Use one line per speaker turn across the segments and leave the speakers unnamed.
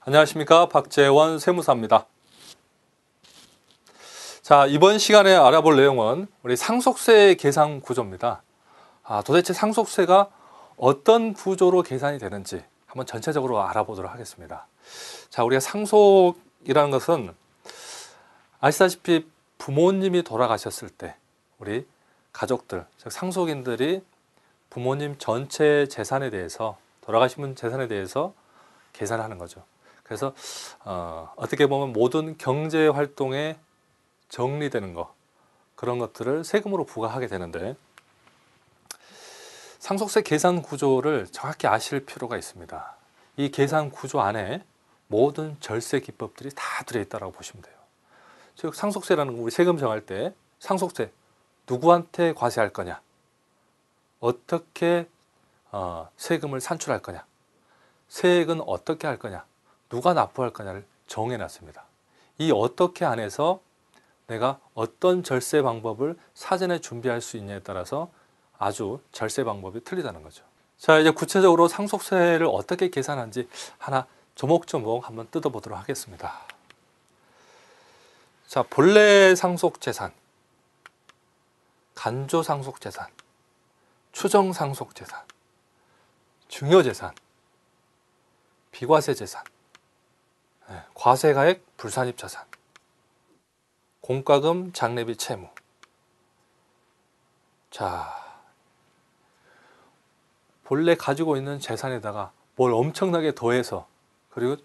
안녕하십니까, 박재원 세무사입니다. 자, 이번 시간에 알아볼 내용은 우리 상속세 계산 구조입니다. 도대체 상속세가 어떤 구조로 계산이 되는지 한번 전체적으로 알아보도록 하겠습니다. 자, 우리가 상속이라는 것은 아시다시피 부모님이 돌아가셨을 때 우리 가족들, 즉 상속인들이 부모님 전체 재산에 대해서, 돌아가신 분 재산에 대해서 계산하는 거죠. 그래서 어떻게 보면 모든 경제 활동에 정리되는 거, 그런 것들을 세금으로 부과하게 되는데, 상속세 계산 구조를 정확히 아실 필요가 있습니다. 이 계산 구조 안에 모든 절세 기법들이 다 들어있다고 보시면 돼요. 즉 상속세라는 거, 우리 세금 정할 때 상속세 누구한테 과세할 거냐, 어떻게 세금을 산출할 거냐, 세액은 어떻게 할 거냐, 누가 납부할 거냐를 정해놨습니다. 이 어떻게 안에서 내가 어떤 절세 방법을 사전에 준비할 수 있냐에 따라서 아주 절세 방법이 틀리다는 거죠. 자, 이제 구체적으로 상속세를 어떻게 계산하는지 하나 조목조목 한번 뜯어보도록 하겠습니다. 자, 본래 상속재산, 간조 상속재산, 추정 상속재산, 증여재산, 비과세재산, 과세가액 불산입자산, 공과금 장래비 채무. 자, 본래 가지고 있는 재산에다가 뭘 엄청나게 더해서, 그리고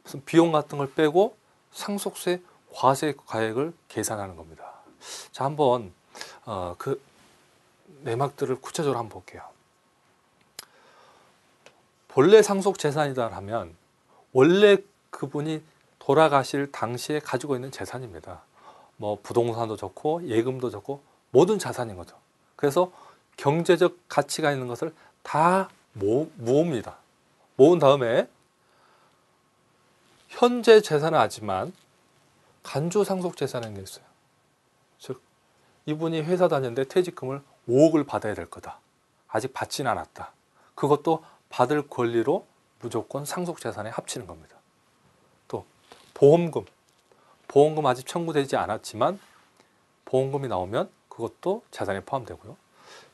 무슨 비용 같은 걸 빼고 상속세 과세 가액을 계산하는 겁니다. 자, 한번 그 내막들을 구체적으로 한번 볼게요. 본래 상속 재산이다 하면 원래 그분이 돌아가실 당시에 가지고 있는 재산입니다. 뭐 부동산도 좋고 예금도 좋고 모든 자산인 거죠. 그래서 경제적 가치가 있는 것을 다 모읍니다. 모은 다음에 현재 재산은 아지만 간조 상속 재산인 게 있어요. 즉 이분이 회사 다녔는데 퇴직금을 5억을 받아야 될 거다. 아직 받지는 않았다. 그것도 받을 권리로 무조건 상속 재산에 합치는 겁니다. 또 보험금 아직 청구되지 않았지만 보험금이 나오면 그것도 재산에 포함되고요.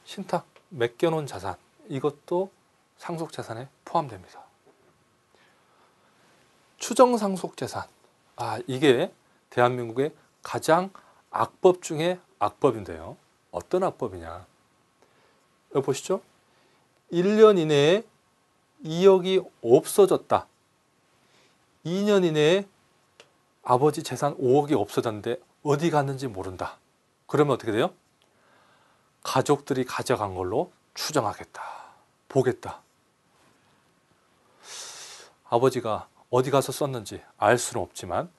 신탁 맡겨놓은 자산, 이것도 상속 재산에 포함됩니다. 추정 상속 재산, 이게 대한민국의 가장 악법 중에 악법인데요. 어떤 악법이냐, 여기 보시죠. 1년 이내에 2억이 없어졌다. 2년 이내에 아버지 재산 5억이 없어졌는데 어디 갔는지 모른다. 그러면 어떻게 돼요? 가족들이 가져간 걸로 추정하겠다. 보겠다. 아버지가 어디 가서 썼는지 알 수는 없지만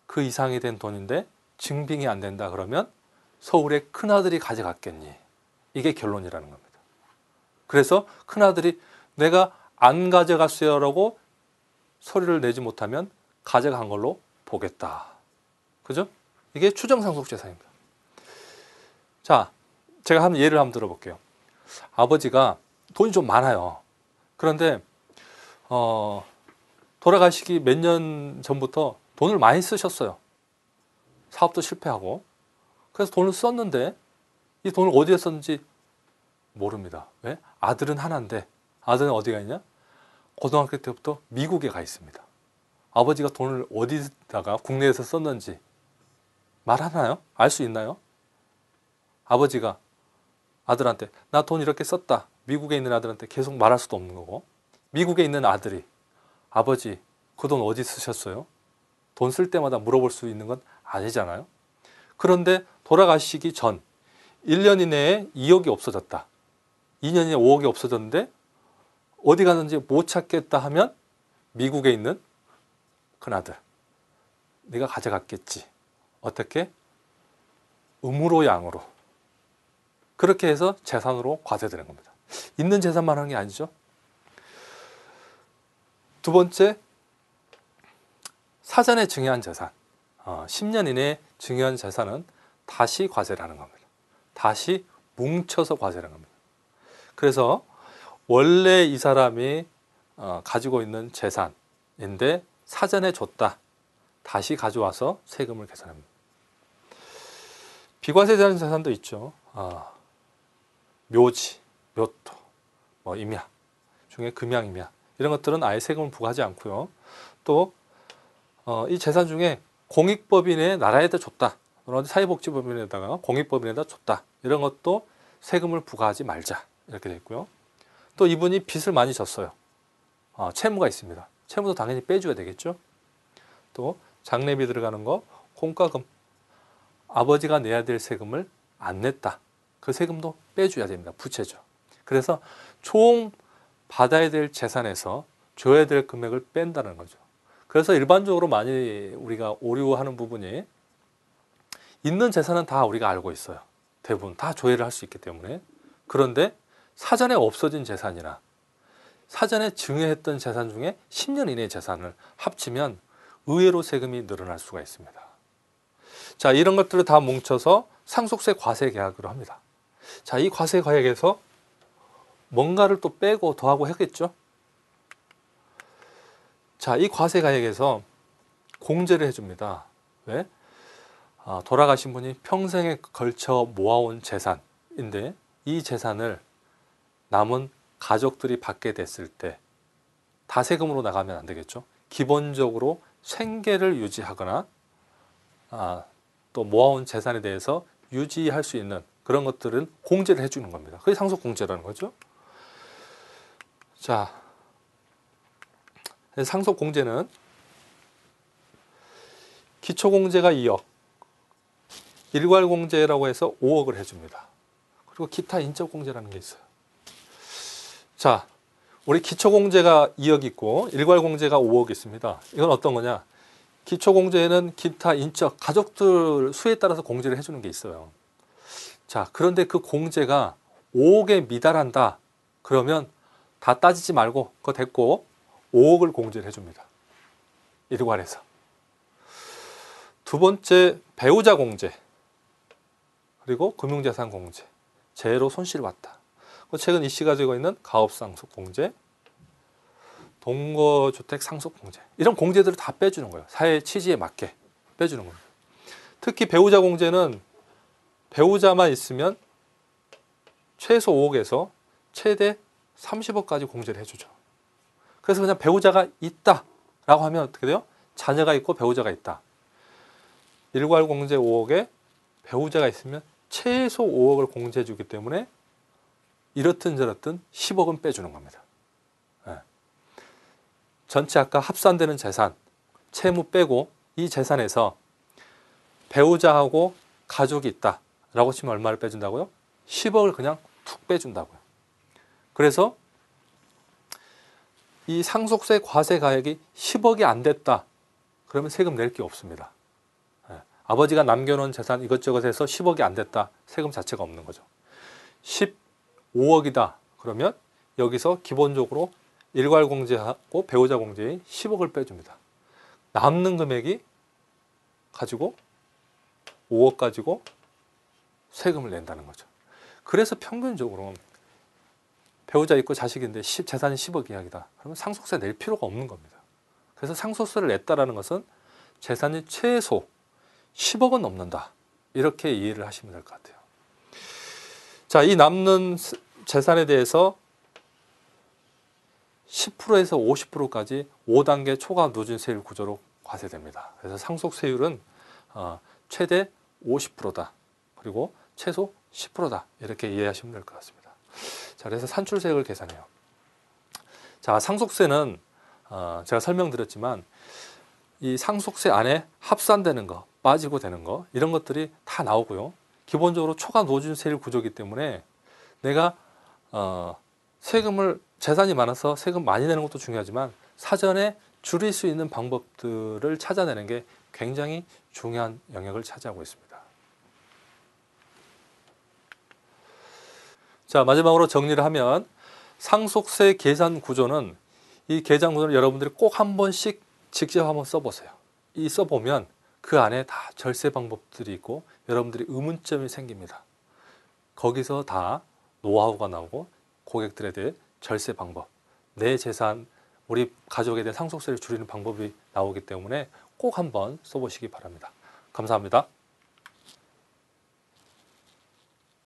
그 이상이 된 돈인데 증빙이 안 된다 그러면 서울의 큰아들이 가져갔겠니? 이게 결론이라는 겁니다. 그래서 큰아들이 내가 안 가져갔어요라고 서류를 내지 못하면 가져간 걸로 보겠다. 그죠? 이게 추정상속재산입니다. 자, 제가 한 예를 한번 들어볼게요. 아버지가 돈이 좀 많아요. 그런데 돌아가시기 몇 년 전부터 돈을 많이 쓰셨어요. 사업도 실패하고. 그래서 돈을 썼는데 이 돈을 어디에 썼는지 모릅니다. 왜? 아들은 하나인데, 아들은 어디가 있냐? 고등학교 때부터 미국에 가 있습니다. 아버지가 돈을 어디다가 국내에서 썼는지 말하나요? 알 수 있나요? 아버지가 아들한테 나 돈 이렇게 썼다, 미국에 있는 아들한테 계속 말할 수도 없는 거고, 미국에 있는 아들이 아버지 그 돈 어디 쓰셨어요? 돈 쓸 때마다 물어볼 수 있는 건 아니잖아요. 그런데 돌아가시기 전 1년 이내에 2억이 없어졌다, 2년 이내에 5억이 없어졌는데 어디 갔는지 못 찾겠다 하면 미국에 있는 큰아들, 네가 가져갔겠지. 어떻게? 음으로 양으로. 그렇게 해서 재산으로 과세되는 겁니다. 있는 재산만 하는 게 아니죠. 두 번째, 사전에 증여한 재산, 10년 이내에 증여한 재산은 다시 과세를 하는 겁니다. 다시 뭉쳐서 과세를 하는 겁니다. 그래서 원래 이 사람이 가지고 있는 재산인데 사전에 줬다. 다시 가져와서 세금을 계산합니다. 비과세되는 재산도 있죠. 묘지, 묘토, 임야 중에 금양, 임야 이런 것들은 아예 세금을 부과하지 않고요. 또 이 재산 중에 공익법인에 나라에다 줬다. 사회복지법인에다가 공익법인에다 줬다. 이런 것도 세금을 부과하지 말자. 이렇게 돼 있고요. 또 이분이 빚을 많이 졌어요. 채무가 있습니다. 채무도 당연히 빼줘야 되겠죠. 또 장례비 들어가는 거, 공과금, 아버지가 내야 될 세금을 안 냈다. 그 세금도 빼줘야 됩니다. 부채죠. 그래서 총 받아야 될 재산에서 줘야 될 금액을 뺀다는 거죠. 그래서 일반적으로 많이 우리가 오류하는 부분이 있는 재산은 다 우리가 알고 있어요. 대부분 다 조회를 할 수 있기 때문에. 그런데 사전에 없어진 재산이나 사전에 증여했던 재산 중에 10년 이내의 재산을 합치면 의외로 세금이 늘어날 수가 있습니다. 자, 이런 것들을 다 뭉쳐서 상속세 과세 계약으로 합니다. 자, 이 과세 계약에서 뭔가를 또 빼고 더하고 했겠죠. 자, 이 과세 계약에서 공제를 해줍니다. 왜? 돌아가신 분이 평생에 걸쳐 모아온 재산인데 이 재산을 남은 가족들이 받게 됐을 때 다 세금으로 나가면 안 되겠죠. 기본적으로 생계를 유지하거나 또 모아온 재산에 대해서 유지할 수 있는 그런 것들은 공제를 해주는 겁니다. 그게 상속공제라는 거죠. 자, 상속공제는 기초공제가 2억, 일괄공제라고 해서 5억을 해줍니다. 그리고 기타 인적공제라는 게 있어요. 자, 우리 기초공제가 2억 있고 일괄공제가 5억 있습니다. 이건 어떤 거냐? 기초공제에는 기타 인적, 가족들 수에 따라서 공제를 해주는 게 있어요. 자, 그런데 그 공제가 5억에 미달한다. 그러면 다 따지지 말고 그거 됐고 5억을 공제를 해줍니다. 일괄해서. 두 번째, 배우자 공제. 그리고 금융재산 공제. 재해로 손실을 봤다. 최근 이씨가 가지고 있는 가업상속 공제, 동거주택 상속 공제. 이런 공제들을 다 빼주는 거예요. 사회 취지에 맞게 빼주는 겁니다. 특히 배우자 공제는 배우자만 있으면 최소 5억에서 최대 30억까지 공제를 해주죠. 그래서 그냥 배우자가 있다라고 하면 어떻게 돼요? 자녀가 있고 배우자가 있다. 일괄 공제 5억에 배우자가 있으면 최소 5억을 공제해 주기 때문에 이렇든 저렇든 10억은 빼주는 겁니다. 네. 전체 아까 합산되는 재산, 채무 빼고 이 재산에서 배우자하고 가족이 있다라고 치면 얼마를 빼준다고요? 10억을 그냥 툭 빼준다고요. 그래서 이 상속세 과세 가액이 10억이 안 됐다. 그러면 세금 낼 게 없습니다. 네. 아버지가 남겨놓은 재산 이것저것 해서 10억이 안 됐다. 세금 자체가 없는 거죠. 15억이다. 그러면 여기서 기본적으로 일괄 공제하고 배우자 공제에 10억을 빼줍니다. 남는 금액이 가지고 5억 가지고 세금을 낸다는 거죠. 그래서 평균적으로 배우자 있고 자식인데 재산이 10억 이하이다. 그러면 상속세 낼 필요가 없는 겁니다. 그래서 상속세를 냈다라는 것은 재산이 최소 10억은 넘는다. 이렇게 이해를 하시면 될 것 같아요. 자, 이 남는 재산에 대해서 10%에서 50%까지 5단계 초과 누진세율 구조로 과세됩니다. 그래서 상속세율은 최대 50%다. 그리고 최소 10%다. 이렇게 이해하시면 될 것 같습니다. 자, 그래서 산출세액을 계산해요. 자, 상속세는 제가 설명드렸지만 이 상속세 안에 합산되는 거, 빠지고 되는 거 이런 것들이 다 나오고요. 기본적으로 초과 누진세율 구조이기 때문에 내가 세금을 재산이 많아서 세금 많이 내는 것도 중요하지만 사전에 줄일 수 있는 방법들을 찾아내는 게 굉장히 중요한 영역을 차지하고 있습니다. 자, 마지막으로 정리를 하면 상속세 계산 구조는 이 계산 구조를 여러분들이 꼭 한 번씩 직접 한번 써보세요. 이 써보면 그 안에 다 절세 방법들이 있고 여러분들이 의문점이 생깁니다. 거기서 다 노하우가 나오고 고객들에 대해 절세 방법, 내 재산 우리 가족에 대한 상속세를 줄이는 방법이 나오기 때문에 꼭 한번 써보시기 바랍니다. 감사합니다.